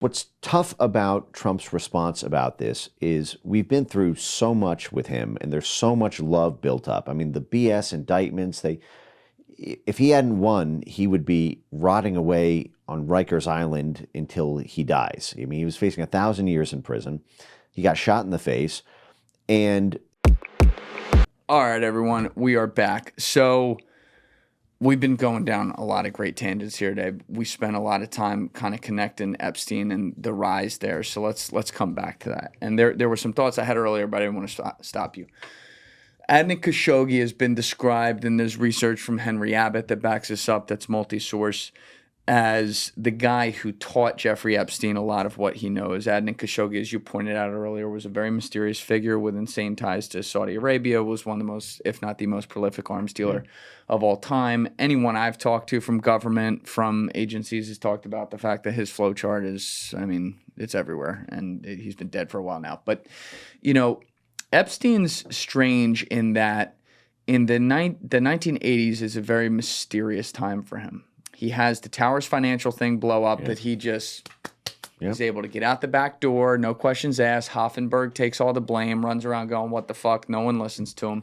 What's tough about Trump's response about this is we've been through so much with him, and there's so much love built up. I mean, the BS indictments, if he hadn't won, he would be rotting away on Rikers Island until he dies. I mean, he was facing 1,000 years in prison. He got shot in the face, and all right, everyone, we are back. So we've been going down a lot of great tangents here today. We spent a lot of time kind of connecting Epstein and the rise there. So let's come back to that. And there were some thoughts I had earlier, but I didn't want to stop you. Adnan Khashoggi has been described, and there's research from Henry Abbott that backs this up, that's multi-source, as the guy who taught Jeffrey Epstein a lot of what he knows. Adnan Khashoggi, as you pointed out earlier, was a very mysterious figure with insane ties to Saudi Arabia, was one of the most, if not the most prolific arms dealer of all time. Anyone I've talked to from government, from agencies, has talked about the fact that his flowchart is, I mean, it's everywhere, and he's been dead for a while now. But, you know, Epstein's strange in that in the 1980s is a very mysterious time for him. He has the Towers Financial thing blow up that he just is able to get out the back door, no questions asked. Hoffenberg takes all the blame, runs around going, what the fuck? No one listens to him.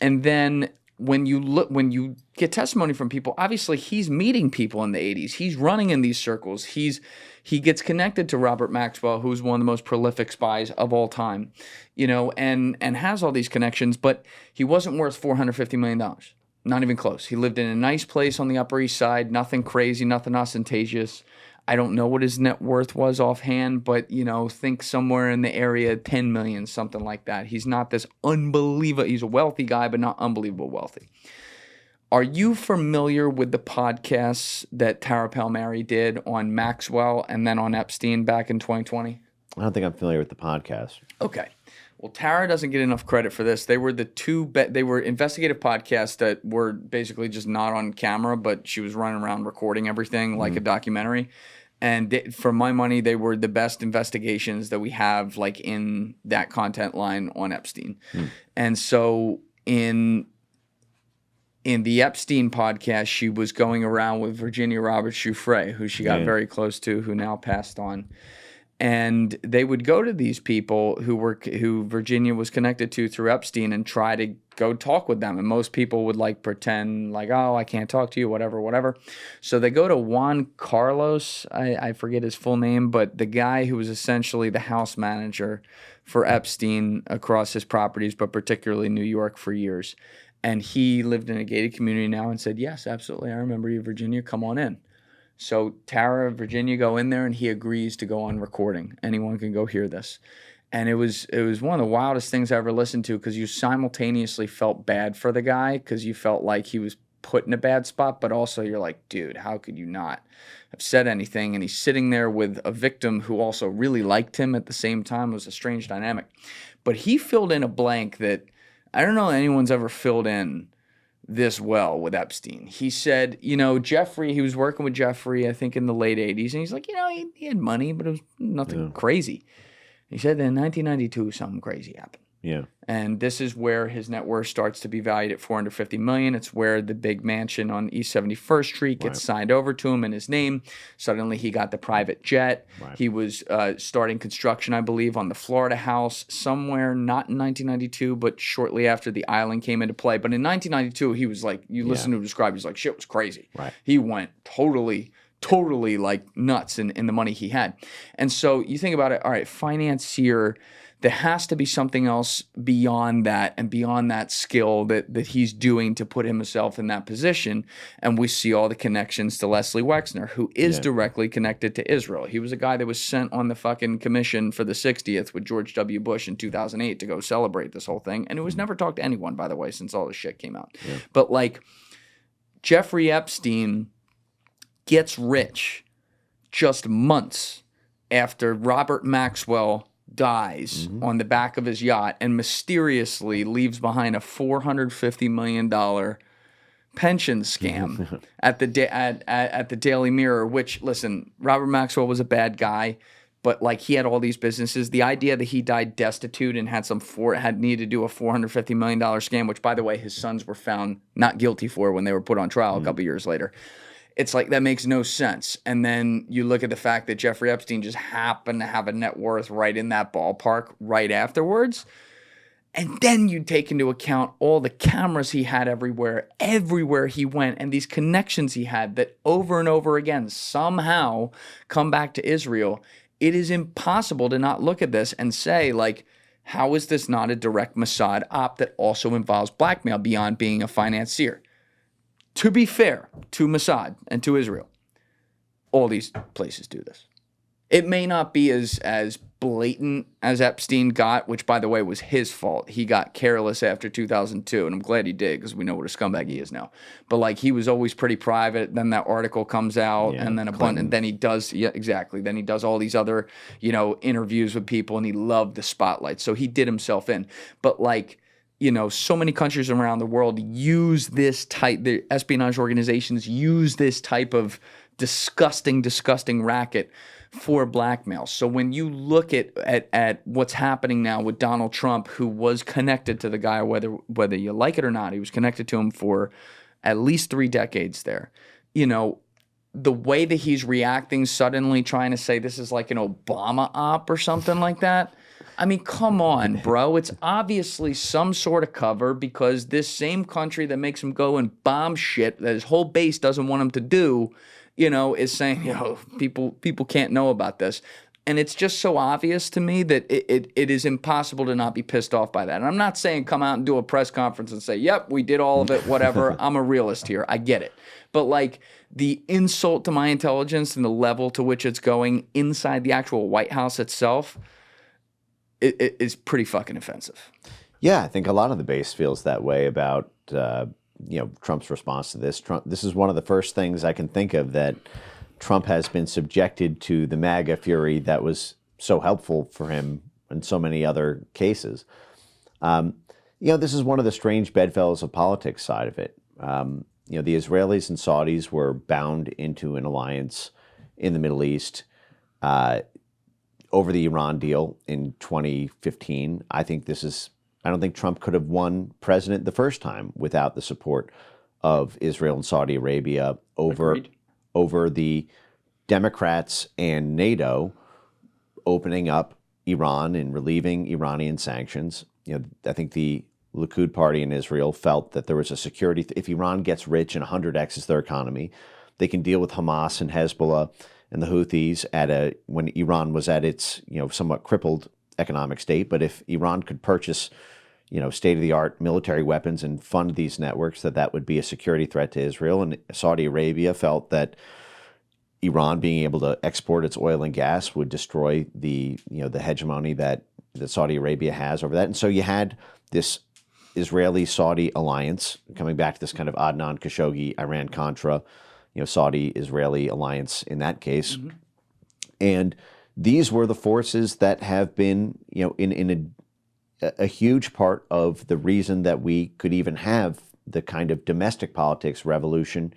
And then when you get testimony from people, obviously he's meeting people in the 80s. He's running in these circles. He gets connected to Robert Maxwell, who's one of the most prolific spies of all time, you know, and has all these connections, but he wasn't worth $450 million. Not even close. He lived in a nice place on the Upper East Side, nothing crazy, nothing ostentatious. I don't know what his net worth was offhand, but, you know, think somewhere in the area, 10 million, something like that. He's not this unbelievable, he's a wealthy guy, but not unbelievable wealthy. Are you familiar with the podcasts that Tara Palmieri did on Maxwell and then on Epstein back in 2020? I don't think I'm familiar with the podcast. Okay. Well, Tara doesn't get enough credit for this. They were they were investigative podcasts that were basically just not on camera, but she was running around recording everything like a documentary. And for my money, they were the best investigations that we have, like, in that content line on Epstein. And so in the Epstein podcast, she was going around with Virginia Roberts Giuffre, who she got very close to, who now passed on. And they would go to these people who Virginia was connected to through Epstein and try to go talk with them. And most people would like pretend like, oh, I can't talk to you, whatever. So they go to Juan Carlos, I forget his full name, but the guy who was essentially the house manager for Epstein across his properties, but particularly New York for years. And he lived in a gated community now and said, yes, absolutely, I remember you, Virginia, come on in. So Tara and Virginia go in there, and he agrees to go on recording. Anyone can go hear this. And it was one of the wildest things I ever listened to, because you simultaneously felt bad for the guy because you felt like he was put in a bad spot, but also you're like, dude, how could you not have said anything? And he's sitting there with a victim who also really liked him at the same time. It was a strange dynamic. But he filled in a blank that I don't know anyone's ever filled in this well with Epstein. He said, you know, he was working with Jeffrey, I think in the late 80s, and he's like, you know, he had money, but it was nothing crazy. He said that in 1992, something crazy happened. Yeah. And this is where his net worth starts to be valued at $450 million. It's where the big mansion on East 71st Street gets signed over to him in his name. Suddenly he got the private jet. Right. He was starting construction, I believe, on the Florida house somewhere, not in 1992, but shortly after the island came into play. But in 1992, he was like, you listen to him describe, he's like, shit was crazy. Right. He went totally like nuts in the money he had. And so you think about it, all right, financier, there has to be something else beyond that and beyond that skill that he's doing to put himself in that position. And we see all the connections to Leslie Wexner, who is directly connected to Israel. He was a guy that was sent on the fucking commission for the 60th with George W. Bush in 2008 to go celebrate this whole thing. And it was never talked to anyone, by the way, since all this shit came out. Yeah. But like Jeffrey Epstein gets rich just months after Robert Maxwell dies on the back of his yacht and mysteriously leaves behind a $450 million pension scam at the Daily Mirror, which, listen, Robert Maxwell was a bad guy, but like he had all these businesses. The idea that he died destitute and had needed to do a $450 million scam, which, by the way, his sons were found not guilty for when they were put on trial a couple years later. It's like that makes no sense. And then you look at the fact that Jeffrey Epstein just happened to have a net worth right in that ballpark right afterwards. And then you take into account all the cameras he had everywhere he went, and these connections he had that over and over again somehow come back to Israel. It is impossible to not look at this and say, like, how is this not a direct Mossad op that also involves blackmail beyond being a financier? To be fair to Mossad and to Israel, all these places do this. It may not be as blatant as Epstein got, which, by the way, was his fault. He got careless after 2002, and I'm glad he did because we know what a scumbag he is now. But, like, he was always pretty private. Then that article comes out, and then and then he does, exactly. Then he does all these other, interviews with people, and he loved the spotlight. So he did himself in. But, like, so many countries around the world use this type, the espionage organizations use this type of disgusting racket for blackmail. So when you look at what's happening now with Donald Trump, who was connected to the guy, whether you like it or not, he was connected to him for at least 3 decades there. The way that he's reacting, suddenly trying to say this is like an Obama op or something like that. I mean, come on, bro. It's obviously some sort of cover because this same country that makes him go and bomb shit that his whole base doesn't want him to do, is saying, people can't know about this. And it's just so obvious to me that it is impossible to not be pissed off by that. And I'm not saying come out and do a press conference and say, yep, we did all of it, whatever. I'm a realist here. I get it. But, like, the insult to my intelligence and the level to which it's going inside the actual White House itself, it is pretty fucking offensive. Yeah, I think a lot of the base feels that way about Trump's response to this. This is one of the first things I can think of that Trump has been subjected to the MAGA fury that was so helpful for him in so many other cases. This is one of the strange bedfellows of politics side of it. The Israelis and Saudis were bound into an alliance in the Middle East over the Iran deal in 2015. I don't think Trump could have won president the first time without the support of Israel and Saudi Arabia over the Democrats and NATO opening up Iran and relieving Iranian sanctions. I think the Likud party in Israel felt that there was a security. If Iran gets rich and 100x's their economy, they can deal with Hamas and Hezbollah and the Houthis when Iran was at its somewhat crippled economic state. But if Iran could purchase state-of-the-art military weapons and fund these networks, that would be a security threat to Israel. And Saudi Arabia felt that Iran being able to export its oil and gas would destroy the hegemony that Saudi Arabia has over that. And so you had this Israeli-Saudi alliance, coming back to this kind of Adnan Khashoggi, Iran-Contra, Saudi-Israeli alliance in that case. Mm-hmm. And these were the forces that have been, in a huge part of the reason that we could even have the kind of domestic politics revolution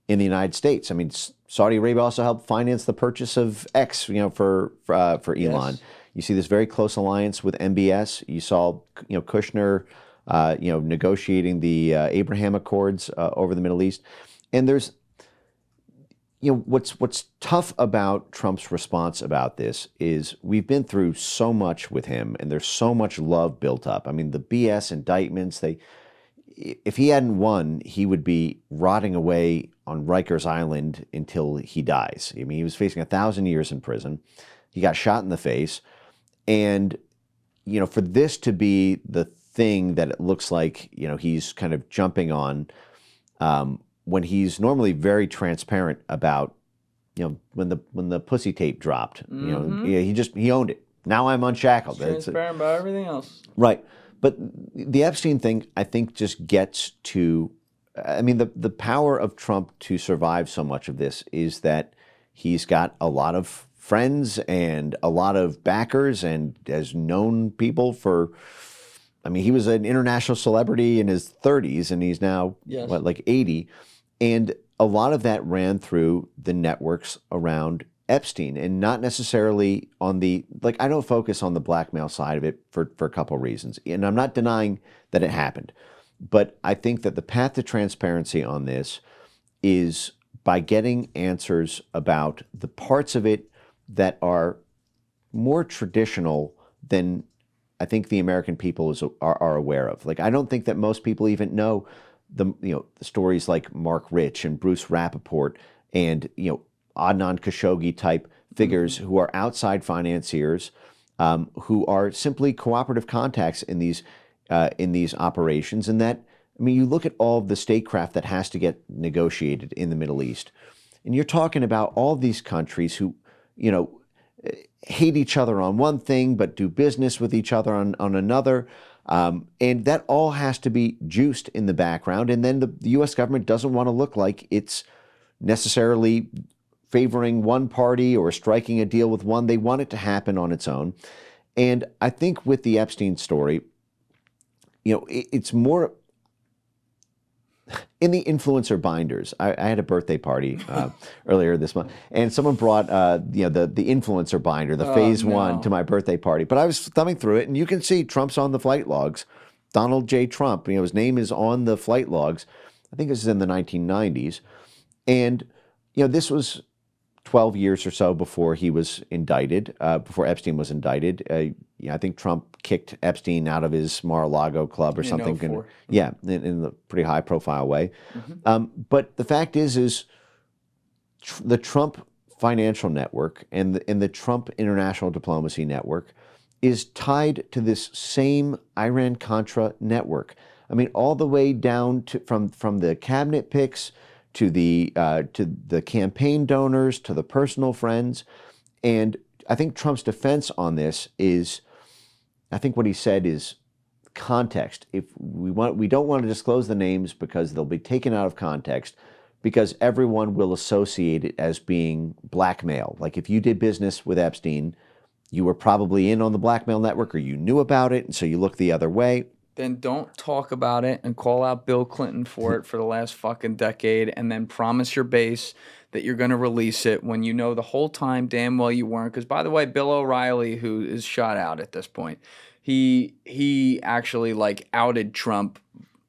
in the United States. I mean, Saudi Arabia also helped finance the purchase of X, for Elon. Yes. You see this very close alliance with MBS. You saw, Kushner, negotiating the Abraham Accords over the Middle East. And there's, what's tough about Trump's response about this is we've been through so much with him, and there's so much love built up. I mean, the BS indictments, if he hadn't won, he would be rotting away on Rikers Island until he dies. I mean, he was facing 1,000 years in prison. He got shot in the face. And, for this to be the thing that it looks like, he's kind of jumping on, when he's normally very transparent about, when the pussy tape dropped, Mm-hmm. He owned it. Now I'm unshackled. He's transparent about everything else. Right. But the Epstein thing, I think, just gets to, the power of Trump to survive so much of this is that he's got a lot of friends and a lot of backers and has known people for, he was an international celebrity in his 30s and he's now, yes, like 80. And a lot of that ran through the networks around Epstein, and not necessarily on I don't focus on the blackmail side of it for a couple of reasons. And I'm not denying that it happened, but I think that the path to transparency on this is by getting answers about the parts of it that are more traditional than I think the American people are aware of. Like, I don't think that most people even know the stories like Mark Rich and Bruce Rappaport and Adnan Khashoggi type figures who are outside financiers, who are simply cooperative contacts in these operations. And that, I mean, you look at all of the statecraft that has to get negotiated in the Middle East, and you're talking about all these countries who, hate each other on one thing but do business with each other on another. And that all has to be juiced in the background. And then the U.S. government doesn't want to look like it's necessarily favoring one party or striking a deal with one. They want it to happen on its own. And I think with the Epstein story, it's more in the influencer binders. I had a birthday party earlier this month, and someone brought the influencer binder, the phase one, to my birthday party. But I was thumbing through it, and you can see Trump's on the flight logs. Donald J. Trump, his name is on the flight logs. I think this is in the 1990s, and this was 12 years or so before he was indicted, before Epstein was indicted. I think Trump kicked Epstein out of his Mar-a-Lago club or something. In a pretty high-profile way. But the fact is the Trump financial network and the Trump international diplomacy network is tied to this same Iran-Contra network. I mean, all the way down to from the cabinet picks to the campaign donors, to the personal friends. And I think Trump's defense on this is, I think what he said is context. If we don't want to disclose the names because they'll be taken out of context, because everyone will associate it as being blackmail. Like, if you did business with Epstein, you were probably in on the blackmail network, or you knew about it, and so you look the other way. Then don't talk about it and call out Bill Clinton for it for the last fucking decade, and then promise your base that you're going to release it when you know the whole time damn well you weren't. Because, by the way, Bill O'Reilly, who is shot out at this point, he actually outed Trump,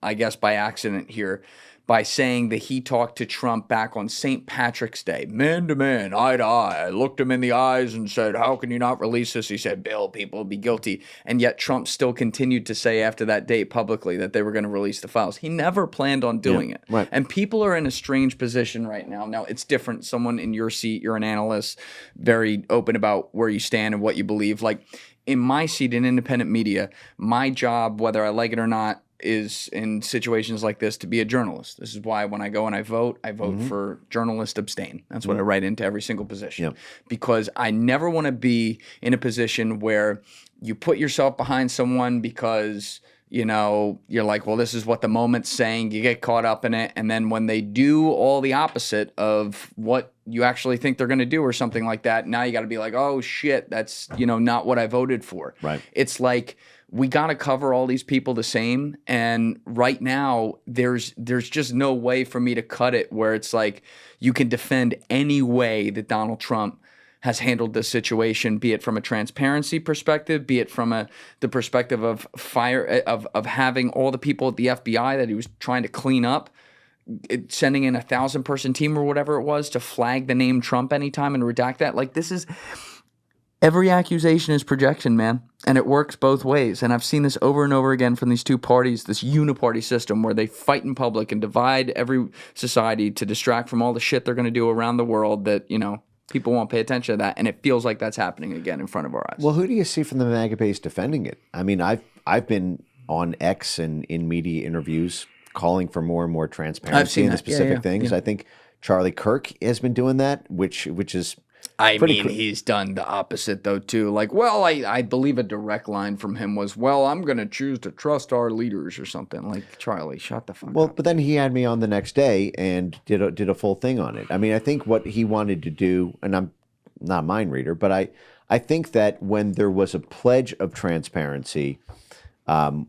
I guess by accident here, by saying that he talked to Trump back on St. Patrick's Day, man to man, eye to eye. I looked him in the eyes and said, how can you not release this? He said, Bill, people will be guilty. And yet Trump still continued to say after that date publicly that they were going to release the files. He never planned on doing it. Right. And people are in a strange position right now. Now, it's different. Someone in your seat, you're an analyst, very open about where you stand and what you believe. Like, in my seat in independent media, my job, whether I like it or not, is in situations like this to be a journalist. This is why when I go and I vote for journalist abstain. That's what I write into every single position. Because I never want to be in a position where you put yourself behind someone because, you're like, well, this is what the moment's saying. You get caught up in it. And then when they do all the opposite of what you actually think they're going to do or something like that, now you got to be like, oh, shit, that's, not what I voted for. Right. It's like, we got to cover all these people the same. And right now, there's just no way for me to cut it where it's like you can defend any way that Donald Trump has handled this situation, be it from a transparency perspective, be it from the perspective of having all the people at the FBI that he was trying to clean up, sending in 1,000-person team or whatever it was to flag the name Trump anytime and redact that. Like, this is... Every accusation is projection, man, and it works both ways. And I've seen this over and over again from these two parties, this uniparty system where they fight in public and divide every society to distract from all the shit they're going to do around the world that, people won't pay attention to that. And it feels like that's happening again in front of our eyes. Well, who do you see from the MAGA base defending it? I mean, I've been on X and in media interviews calling for more and more transparency in the specific things. I think Charlie Kirk has been doing that, which is... he's done the opposite, though, too. Like, well, I believe a direct line from him was, well, I'm going to choose to trust our leaders or something. Like, Charlie, shut the fuck up. Well, but then he had me on the next day and did a full thing on it. I mean, I think what he wanted to do, and I'm not a mind reader, but I think that when there was a pledge of transparency,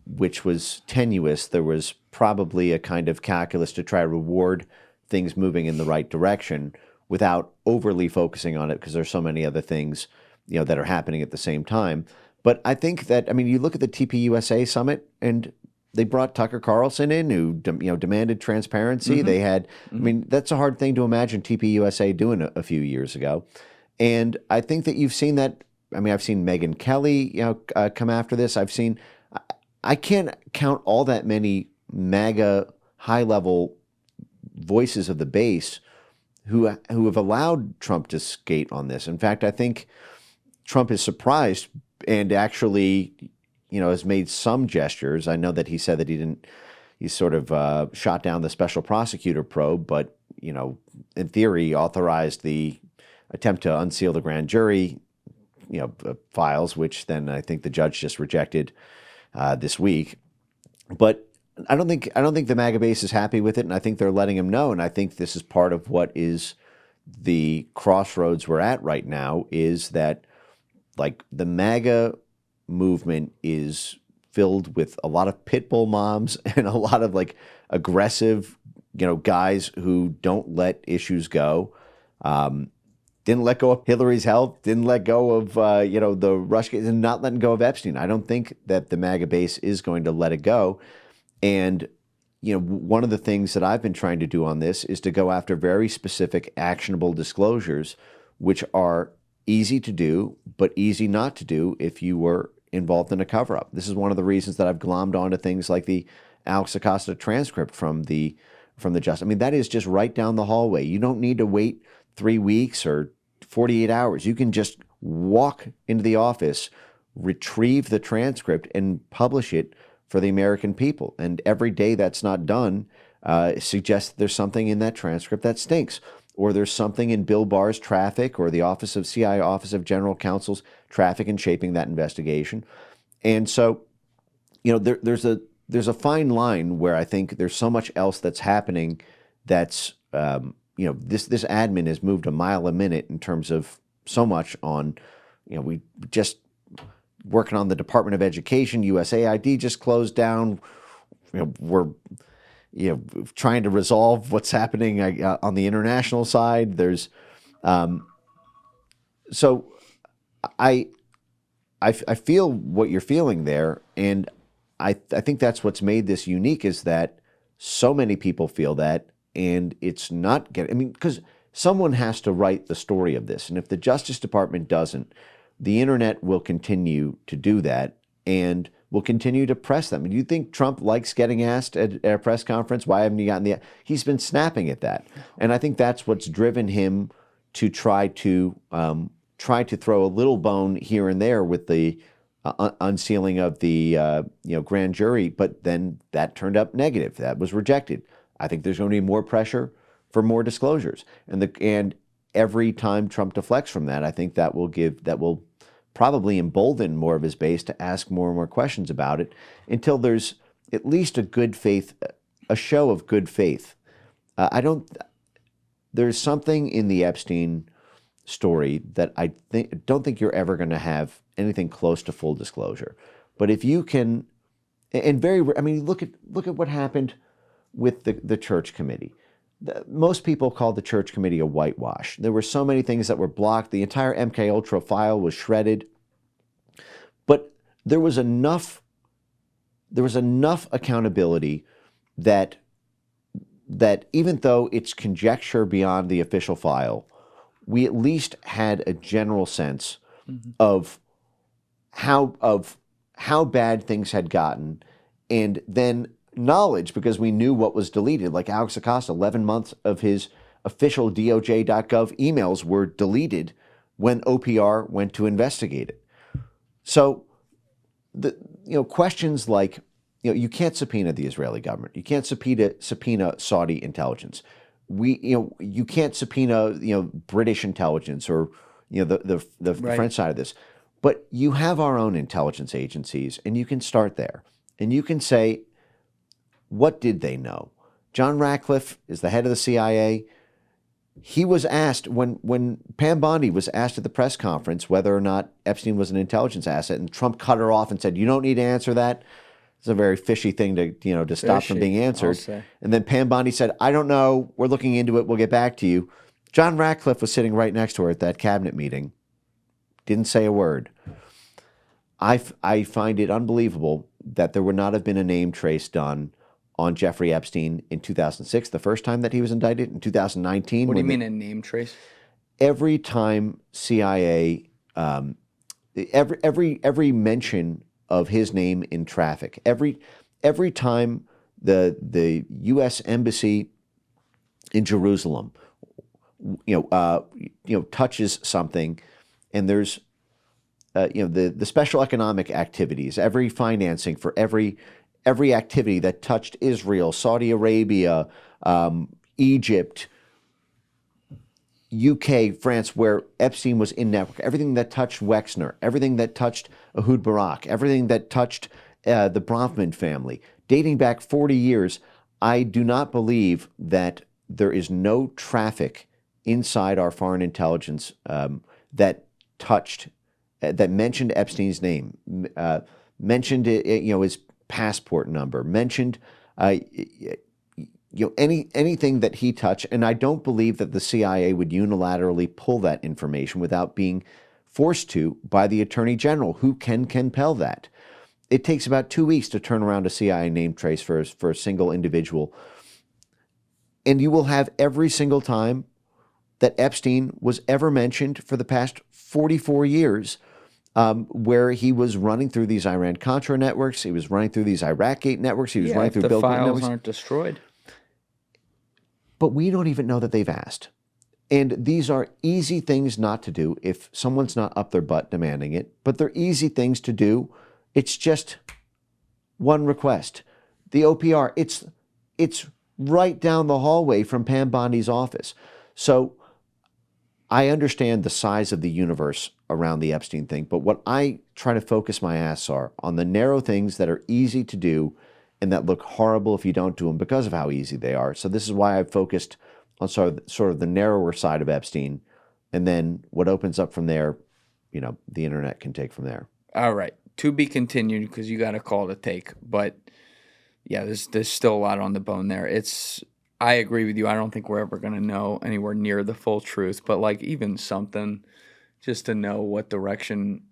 which was tenuous, there was probably a kind of calculus to try to reward things moving in the right direction without overly focusing on it because there's so many other things, that are happening at the same time. But I think that, I mean, you look at the TPUSA summit and they brought Tucker Carlson in, who demanded transparency. They had, I mean, that's a hard thing to imagine TPUSA doing a few years ago, and I think that you've seen that. I mean, I've seen Megyn Kelly, come after this. I can't count all that many MAGA high-level voices of the base who have allowed Trump to skate on this. In fact, I think Trump is surprised and actually, has made some gestures. I know that he said that he sort of shot down the special prosecutor probe, but, in theory, authorized the attempt to unseal the grand jury, files, which then I think the judge just rejected this week. But I don't think the MAGA base is happy with it, and I think they're letting him know. And I think this is part of what is the crossroads we're at right now, is that like the MAGA movement is filled with a lot of pit bull moms and a lot of like aggressive, guys who don't let issues go. Didn't let go of Hillary's health, didn't let go of, the Rush case, and not letting go of Epstein. I don't think that the MAGA base is going to let it go. And, one of the things that I've been trying to do on this is to go after very specific actionable disclosures, which are easy to do, but easy not to do if you were involved in a cover-up. This is one of the reasons that I've glommed onto things like the Alex Acosta transcript from the Justice. I mean, that is just right down the hallway. You don't need to wait 3 weeks or 48 hours. You can just walk into the office, retrieve the transcript, and publish it for the American people. And every day that's not done suggests that there's something in that transcript that stinks, or there's something in Bill Barr's traffic or the Office of CIA, Office of General Counsel's traffic in shaping that investigation. And so, there's a fine line where I think there's so much else that's happening that's this admin has moved a mile a minute in terms of so much on, we just working on the Department of Education, USAID just closed down. We're, trying to resolve what's happening on the international side. There's, so I feel what you're feeling there, and I think that's what's made this unique, is that so many people feel that. And it's not because someone has to write the story of this. And if the Justice Department doesn't, the internet will continue to do that and will continue to press them. And do you think Trump likes getting asked at a press conference, why haven't you gotten he's been snapping at that. And I think that's what's driven him to try to throw a little bone here and there with the unsealing of the grand jury. But then that turned up negative. That was rejected. I think there's going to be more pressure for more disclosures, and every time Trump deflects from that, I think that will probably embolden more of his base to ask more and more questions about it until there's at least a show of good faith. There's something in the Epstein story that I don't think you're ever going to have anything close to full disclosure. But if you can, look at what happened with the church committee. Most people call the church committee a whitewash. There were so many things that were blocked. The entire MK Ultra file was shredded. But there was enough accountability that even though it's conjecture beyond the official file, we at least had a general sense of how bad things had gotten, and then knowledge, because we knew what was deleted. Like Alex Acosta, 11 months of his official DOJ.gov emails were deleted when OPR went to investigate it. So, questions like, you can't subpoena the Israeli government. You can't subpoena Saudi intelligence. You can't subpoena, British intelligence or, the Right. French side of this. But you have our own intelligence agencies, and you can start there. And you can say, what did they know? John Ratcliffe is the head of the CIA. He was asked, when Pam Bondi was asked at the press conference whether or not Epstein was an intelligence asset, and Trump cut her off and said, you don't need to answer that. It's a very fishy thing to stop from being answered. And then Pam Bondi said, I don't know. We're looking into it. We'll get back to you. John Ratcliffe was sitting right next to her at that cabinet meeting. Didn't say a word. I find it unbelievable that there would not have been a name trace done on Jeffrey Epstein in 2006, the first time that he was indicted, in 2019. What do you mean a name trace? Every time CIA, every mention of his name in traffic, every time the U.S. Embassy in Jerusalem, touches something, and there's the special economic activities, every financing for every activity that touched Israel, Saudi Arabia, Egypt, UK, France, where Epstein was in network, everything that touched Wexner, everything that touched Ehud Barak, everything that touched the Bronfman family, dating back 40 years, I do not believe that there is no traffic inside our foreign intelligence that mentioned Epstein's name, mentioned his passport number, mentioned anything that he touched. And I don't believe that the CIA would unilaterally pull that information without being forced to by the Attorney General, who can compel that. It takes about 2 weeks to turn around a CIA name trace for a single individual. And you will have every single time that Epstein was ever mentioned for the past 44 years, where he was running through these Iran-Contra networks, he was running through these Iraq-Gate networks, he was running through Bill Clinton networks. The files aren't destroyed. But we don't even know that they've asked. And these are easy things not to do if someone's not up their butt demanding it, but they're easy things to do. It's just one request. The OPR, it's right down the hallway from Pam Bondi's office. So I understand the size of the universe around the Epstein thing, but what I try to focus my ass on the narrow things that are easy to do and that look horrible if you don't do them because of how easy they are. So this is why I've focused on sort of the narrower side of Epstein, and then what opens up from there, the internet can take from there. All right. To be continued, because you got a call to take. But yeah, there's still a lot on the bone there. I agree with you. I don't think we're ever going to know anywhere near the full truth, but even something just to know what direction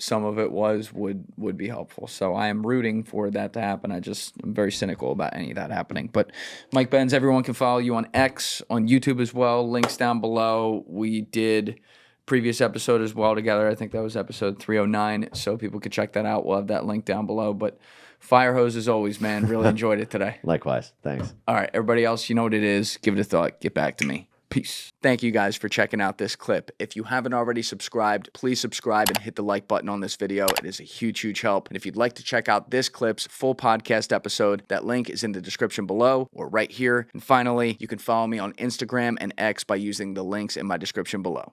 some of it would be helpful. So I am rooting for that to happen. I'm very cynical about any of that happening. But Mike Benz, everyone can follow you on X, on YouTube as well. Links down below. We did previous episode as well together. I think that was episode 309, so people could check that out. We'll have that link down below. But fire hose as always, man. Really enjoyed it today. Likewise. Thanks. All right, everybody else, you know what it is. Give it a thought. Get back to me. Peace. Thank you guys for checking out this clip. If you haven't already subscribed, please subscribe and hit the like button on this video. It is a huge, huge help. And if you'd like to check out this clip's full podcast episode, that link is in the description below or right here. And finally, you can follow me on Instagram and X by using the links in my description below.